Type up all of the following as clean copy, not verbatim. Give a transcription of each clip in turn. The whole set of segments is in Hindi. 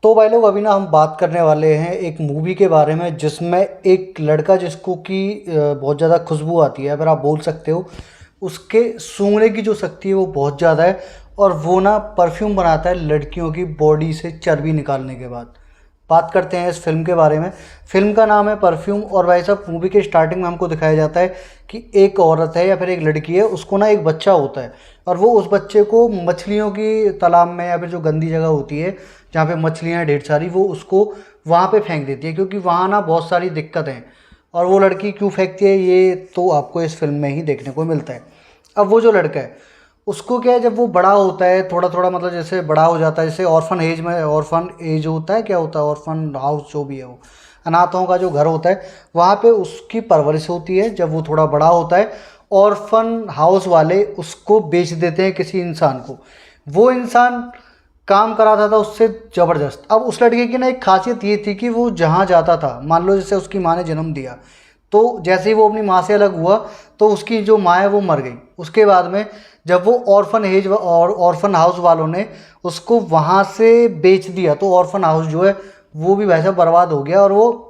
तो भाई लोग अभी ना हम बात करने वाले हैं एक मूवी के बारे में जिसमें एक लड़का जिसको कि बहुत ज़्यादा खुशबू आती है, अगर आप बोल सकते हो। उसके सूंघने की जो शक्ति है वो बहुत ज़्यादा है। और वो ना परफ्यूम बनाता है लड़कियों की बॉडी से चर्बी निकालने के बाद। बात करते हैं इस फिल्म के बारे में। फिल्म का नाम है परफ्यूम। और भाई साहब, मूवी के स्टार्टिंग में हमको दिखाया जाता है कि एक औरत है या फिर एक लड़की है, उसको ना एक बच्चा होता है। और वो उस बच्चे को मछलियों की तालाब में या फिर जो गंदी जगह होती है जहाँ पे मछलियाँ हैं ढेर सारी, वो उसको वहाँ पे फेंक देती है क्योंकि वहाँ ना बहुत सारी दिक्कत हैं। और वो लड़की क्यों फेंकती है ये तो आपको इस फिल्म में ही देखने को मिलता है। अब वो जो लड़का है उसको क्या है, जब वो बड़ा होता है थोड़ा थोड़ा, मतलब जैसे बड़ा हो जाता है, जैसे ऑर्फन एज में, ऑर्फन एज होता है, क्या होता है ऑर्फन हाउस जो भी है, वो अनाथों का जो घर होता है, वहाँ पे उसकी परवरिश होती है। जब वो थोड़ा बड़ा होता है, ऑर्फन हाउस वाले उसको बेच देते हैं किसी इंसान को। वो इंसान काम कराता था उससे ज़बरदस्त। अब उस लड़के की ना एक खासियत ये थी कि वो जहाँ जाता था, मान लो जैसे उसकी माँ ने जन्म दिया, तो जैसे ही वो अपनी माँ से अलग हुआ तो उसकी जो माँ है वो मर गई। उसके बाद में जब वो ऑर्फन एज और ऑर्फन हाउस वालों ने उसको वहाँ से बेच दिया, तो ऑर्फन हाउस जो है वो भी वैसे बर्बाद हो गया। और वो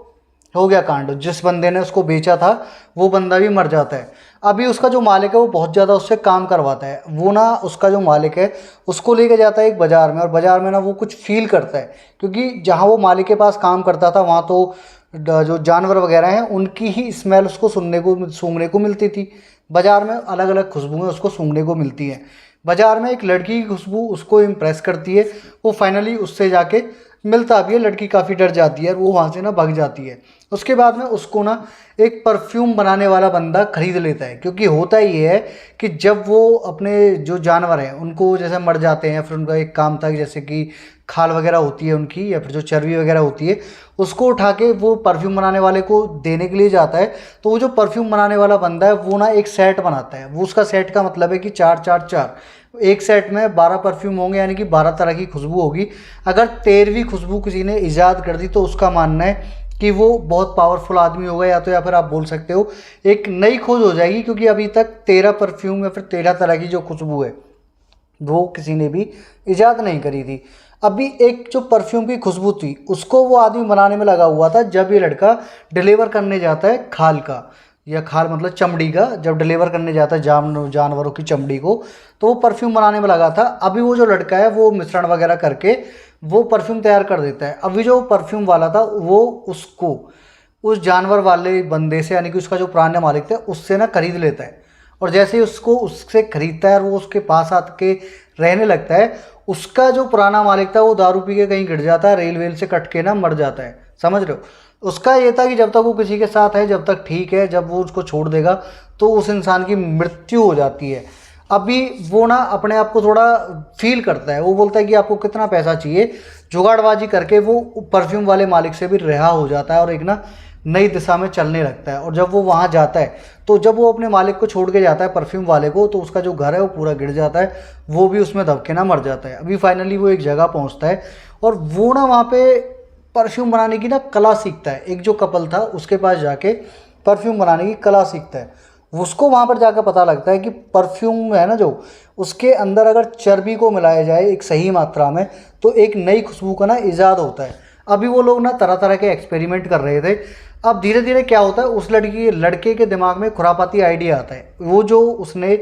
हो गया कांड, जिस बंदे ने उसको बेचा था वो बंदा भी मर जाता है। अभी उसका जो मालिक है वो बहुत ज़्यादा उससे काम करवाता है। वो ना, उसका जो मालिक है उसको लेके जाता है एक बाज़ार में, और बाज़ार में ना वो कुछ फील करता है क्योंकि जहाँ वो मालिक के पास काम करता था वहाँ तो जो जानवर वगैरह हैं उनकी ही स्मेल उसको सूंघने को मिलती थी। बाज़ार में अलग अलग खुशबुएं उसको सूंघने को मिलती हैं। बाज़ार में एक लड़की की खुशबू उसको इम्प्रेस करती है। वो फाइनली उससे जाके मिलता भी है। लड़की काफ़ी डर जाती है और वो वहाँ से ना भाग जाती है। उसके बाद में उसको ना एक परफ्यूम बनाने वाला बंदा खरीद लेता है, क्योंकि होता ये है कि जब वो अपने जो जानवर हैं उनको जैसे मर जाते हैं, फिर उनका एक काम था कि जैसे कि खाल वगैरह होती है उनकी या फिर जो चर्बी वगैरह होती है, उसको उठा के वो परफ्यूम बनाने वाले को देने के लिए जाता है। तो वो जो परफ्यूम बनाने वाला बंदा है वो ना एक सेट बनाता है। वो उसका सेट का मतलब है कि 4 4 4, एक सेट में 12 परफ्यूम होंगे, यानी कि 12 तरह की खुशबू होगी। अगर 13वीं खुशबू किसी ने ईजाद कर दी तो उसका मानना है कि वो बहुत पावरफुल आदमी होगा, या फिर आप बोल सकते हो एक नई खोज हो जाएगी, क्योंकि अभी तक 13 परफ्यूम या फिर 13 तरह की जो खुशबू है वो किसी ने भी ईजाद नहीं करी थी। अभी एक जो परफ्यूम की खुशबू थी उसको वो आदमी बनाने में लगा हुआ था। जब ये लड़का डिलीवर करने जाता है खाल का, या खाल मतलब चमड़ी का, जब डिलीवर करने जाता है जानवरों की चमड़ी को, तो वो परफ्यूम बनाने में लगा था। अभी वो जो लड़का है वो मिश्रण वगैरह करके वो परफ्यूम तैयार कर देता है। अभी जो परफ्यूम वाला था वो उसको उस जानवर वाले बंदे से, यानी कि उसका जो पुराना मालिक था उससे ना खरीद लेता है। और जैसे ही उसको उससे खरीदता है और वो उसके पास आके रहने लगता है, उसका जो पुराना मालिक था वो दारू पी के कहीं गिर जाता है, रेल वेल से कट के ना मर जाता है। समझ रहे हो? उसका ये था कि जब तक वो किसी के साथ है जब तक ठीक है, जब वो उसको छोड़ देगा तो उस इंसान की मृत्यु हो जाती है। अभी वो ना अपने आप को थोड़ा फील करता है। वो बोलता है कि आपको कितना पैसा चाहिए, जुगाड़बाजी करके वो परफ्यूम वाले मालिक से भी रिहा हो जाता है और एक ना नई दिशा में चलने लगता है। और जब वो वहाँ जाता है, तो जब वो अपने मालिक को छोड़ के जाता है परफ्यूम वाले को, तो उसका जो घर है वो पूरा गिर जाता है, वो भी उसमें दबके ना मर जाता है। अभी फाइनली वो एक जगह पहुँचता है और वो ना वहाँ पे परफ्यूम बनाने की ना कला सीखता है। एक जो कपल था उसके पास जाके परफ्यूम बनाने की कला सीखता है। उसको वहाँ पर जाकर पता लगता है कि परफ्यूम है ना, जो उसके अंदर अगर चर्बी को मिलाया जाए एक सही मात्रा में तो एक नई खुशबू का ना इजाद होता है। अभी वो लोग ना तरह तरह के एक्सपेरिमेंट कर रहे थे। अब धीरे धीरे क्या होता है, उस लड़के के दिमाग में खुरापाती आइडिया आता है। वो जो उसने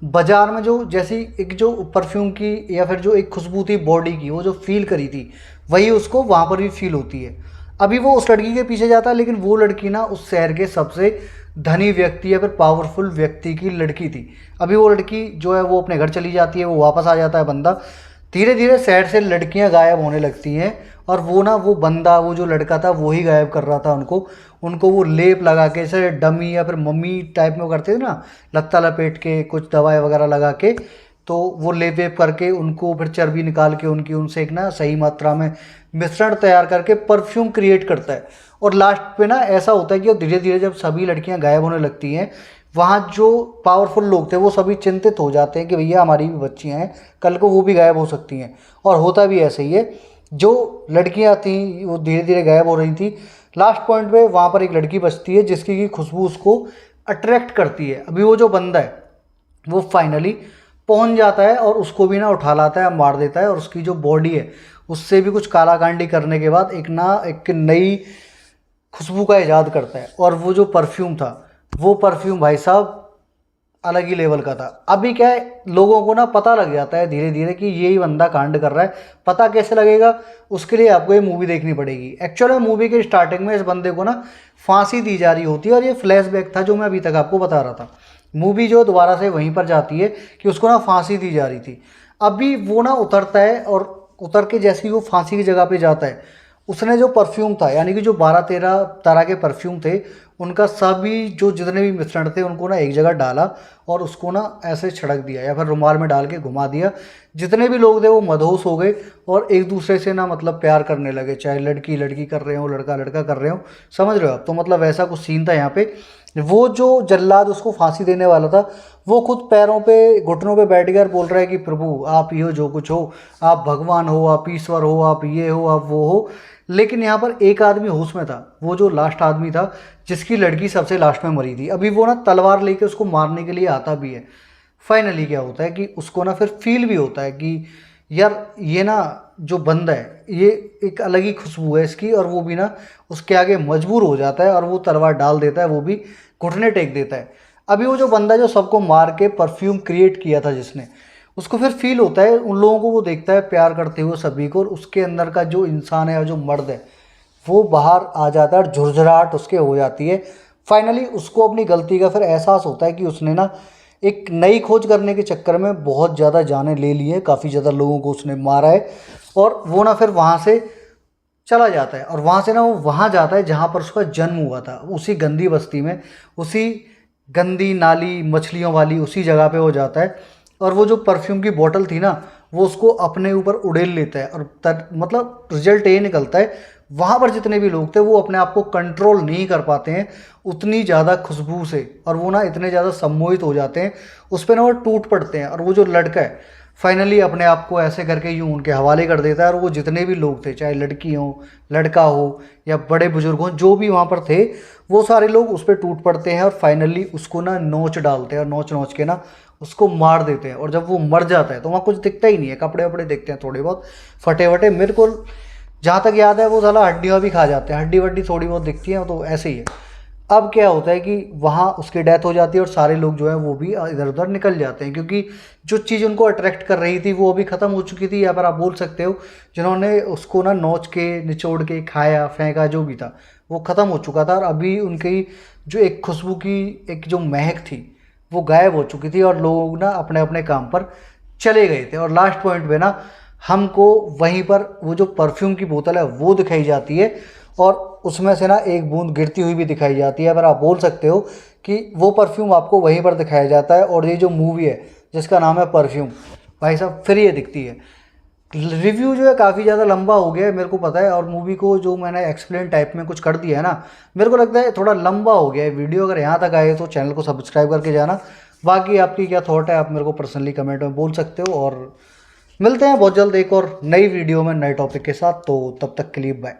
बाजार में जो जैसी एक जो परफ्यूम की या फिर जो एक खुशबू थी बॉडी की, वो जो फील करी थी, वही उसको वहाँ पर भी फील होती है। अभी वो उस लड़की के पीछे जाता है, लेकिन वो लड़की ना उस शहर के सबसे धनी व्यक्ति या फिर पावरफुल व्यक्ति की लड़की थी। अभी वो लड़की जो है वो अपने घर चली जाती है, वो वापस आ जाता है बंदा। धीरे धीरे शहर से लड़कियां गायब होने लगती हैं और वो ना, वो बंदा, वो जो लड़का था वो ही गायब कर रहा था उनको। उनको वो लेप लगा के, जैसे डमी या फिर मम्मी टाइप में वो करते थे ना, लत्ता लपेट के कुछ दवाई वगैरह लगा के, तो वो लेप वेप करके उनको फिर चर्बी निकाल के उनकी उनसे एक ना सही मात्रा में मिश्रण तैयार करके परफ्यूम क्रिएट करता है। और लास्ट पे ना ऐसा होता है कि धीरे धीरे जब सभी लड़कियां गायब होने लगती हैं, वहाँ जो पावरफुल लोग थे वो सभी चिंतित हो जाते हैं कि भैया हमारी भी बच्चियां हैं, कल को वो भी गायब हो सकती हैं। और होता भी ऐसे ही है। जो लड़कियां थी वो धीरे धीरे गायब हो रही थी। लास्ट पॉइंट पे वहाँ पर एक लड़की बचती है जिसकी की खुशबू उसको अट्रैक्ट करती है। अभी वो जो बंदा है वो फाइनली पहुंच जाता है और उसको भी ना उठा लाता है, मार देता है, और उसकी जो बॉडी है उससे भी कुछ कालाकांडी करने के बाद एक नई खुशबू का इजाद करता है। और वो जो परफ्यूम था, वो परफ्यूम भाई साहब अलग ही लेवल का था। अभी क्या है, लोगों को ना पता लग जाता है धीरे धीरे कि यही बंदा कांड कर रहा है। पता कैसे लगेगा, उसके लिए आपको ये मूवी देखनी पड़ेगी। एक्चुअल में मूवी के स्टार्टिंग में इस बंदे को ना फांसी दी जा रही होती है, और ये फ्लैशबैक था जो मैं अभी तक आपको बता रहा था। मूवी जो दोबारा से वहीं पर जाती है कि उसको ना फांसी दी जा रही थी। अभी वो ना उतरता है, और उतर के जैसे ही वो फांसी की जगह पे जाता है, उसने जो परफ्यूम था, यानी कि जो 12-13 तरह के परफ्यूम थे, उनका सभी जो जितने भी मिश्रण थे उनको ना एक जगह डाला और उसको ना ऐसे छिड़क दिया या फिर रुमाल में डाल के घुमा दिया। जितने भी लोग थे वो मदहोश हो गए और एक दूसरे से ना मतलब प्यार करने लगे, चाहे लड़की लड़की कर रहे हो, लड़का लड़का कर रहे हो, समझ रहे हो आप। तो मतलब ऐसा कुछ सीन था यहाँ पे। वो जो जल्लाद उसको फांसी देने वाला था, वो खुद पैरों पे घुटनों पे बैठ कर बोल रहा है कि प्रभु आप ही हो जो कुछ हो, आप भगवान हो, आप ईश्वर हो, आप ये हो, आप वो हो। लेकिन यहाँ पर एक आदमी होश में था, वो जो लास्ट आदमी था जिसकी लड़की सबसे लास्ट में मरी थी। अभी वो ना तलवार लेके उसको मारने के लिए आता भी है। फाइनली क्या होता है कि उसको ना फिर फील भी होता है कि यार ये ना जो बंदा है, ये एक अलग ही खुशबू है इसकी, और वो भी ना उसके आगे मजबूर हो जाता है और वो तलवार डाल देता है, वो भी घुटने टेक देता है। अभी वो जो बंदा जो सबको मार के परफ्यूम क्रिएट किया था जिसने, उसको फिर फील होता है उन लोगों को, वो देखता है प्यार करते हुए सभी को, और उसके अंदर का जो इंसान है और जो मर्द है वो बाहर आ जाता है और झुरझुराहट उसके हो जाती है। फाइनली उसको अपनी गलती का फिर एहसास होता है कि उसने ना एक नई खोज करने के चक्कर में बहुत ज़्यादा जानें ले ली हैं, काफ़ी ज़्यादा लोगों को उसने मारा है। और वो ना फिर वहाँ से चला जाता है, और वहाँ से ना वो वहाँ जाता है जहाँ पर उसका जन्म हुआ था, उसी गंदी बस्ती में, उसी गंदी नाली मछलियों वाली उसी जगह पे वो जाता है। और वो जो परफ्यूम की बोतल थी ना, वो उसको अपने ऊपर उड़ेल लेता है, और मतलब रिजल्ट ये निकलता है वहाँ पर जितने भी लोग थे वो अपने आप को कंट्रोल नहीं कर पाते हैं उतनी ज़्यादा खुशबू से, और वो ना इतने ज़्यादा सम्मोहित हो जाते हैं उस पर ना, वो टूट पड़ते हैं। और वो जो लड़का है फाइनली अपने आप को ऐसे करके यूँ उनके हवाले कर देता है, और वो जितने भी लोग थे, चाहे लड़की हो, लड़का हो, या बड़े बुजुर्ग हों, जो भी वहाँ पर थे, वो सारे लोग उस पर टूट पड़ते हैं और फाइनली उसको ना नोच डालते हैं, और नोच नोच के ना उसको मार देते हैं। और जब वो मर जाता है तो वहाँ कुछ दिखता ही नहीं है, कपड़े वपड़े दिखते हैं थोड़े बहुत फटे वटे। मेरे को जहाँ तक याद है वो साला हड्डियाँ भी खा जाते हैं, हड्डी वड्डी थोड़ी बहुत दिखती हैं, तो ऐसे ही है। अब क्या होता है कि वहाँ उसकी डेथ हो जाती है और सारे लोग जो है वो भी इधर उधर निकल जाते हैं, क्योंकि जो चीज़ उनको अट्रैक्ट कर रही थी वो अभी ख़त्म हो चुकी थी, या फिर आप बोल सकते हो जिन्होंने उसको ना नोच के निचोड़ के खाया फेंका जो भी था वो ख़त्म हो चुका था। और अभी उनकी जो एक खुशबू की एक जो महक थी वो गायब हो चुकी थी, और लोग ना अपने अपने काम पर चले गए थे। और लास्ट पॉइंट पे ना हमको वहीं पर वो जो परफ्यूम की बोतल है वो दिखाई जाती है, और उसमें से ना एक बूंद गिरती हुई भी दिखाई जाती है। अगर आप बोल सकते हो कि वो परफ्यूम आपको वहीं पर दिखाया जाता है, और ये जो मूवी है जिसका नाम है परफ्यूम, भाई साहब फिर ये दिखती है। रिव्यू जो है काफ़ी ज़्यादा लंबा हो गया है मेरे को पता है, और मूवी को जो मैंने एक्सप्लेन टाइप में कुछ कर दिया है ना, मेरे को लगता है थोड़ा लंबा हो गया है वीडियो। अगर यहाँ तक आए तो चैनल को सब्सक्राइब करके जाना। बाकी आपकी क्या थॉट है आप मेरे को पर्सनली कमेंट में बोल सकते हो, और मिलते हैं बहुत जल्द एक और नई वीडियो में नए टॉपिक के साथ। तो तब तक के लिए बाय।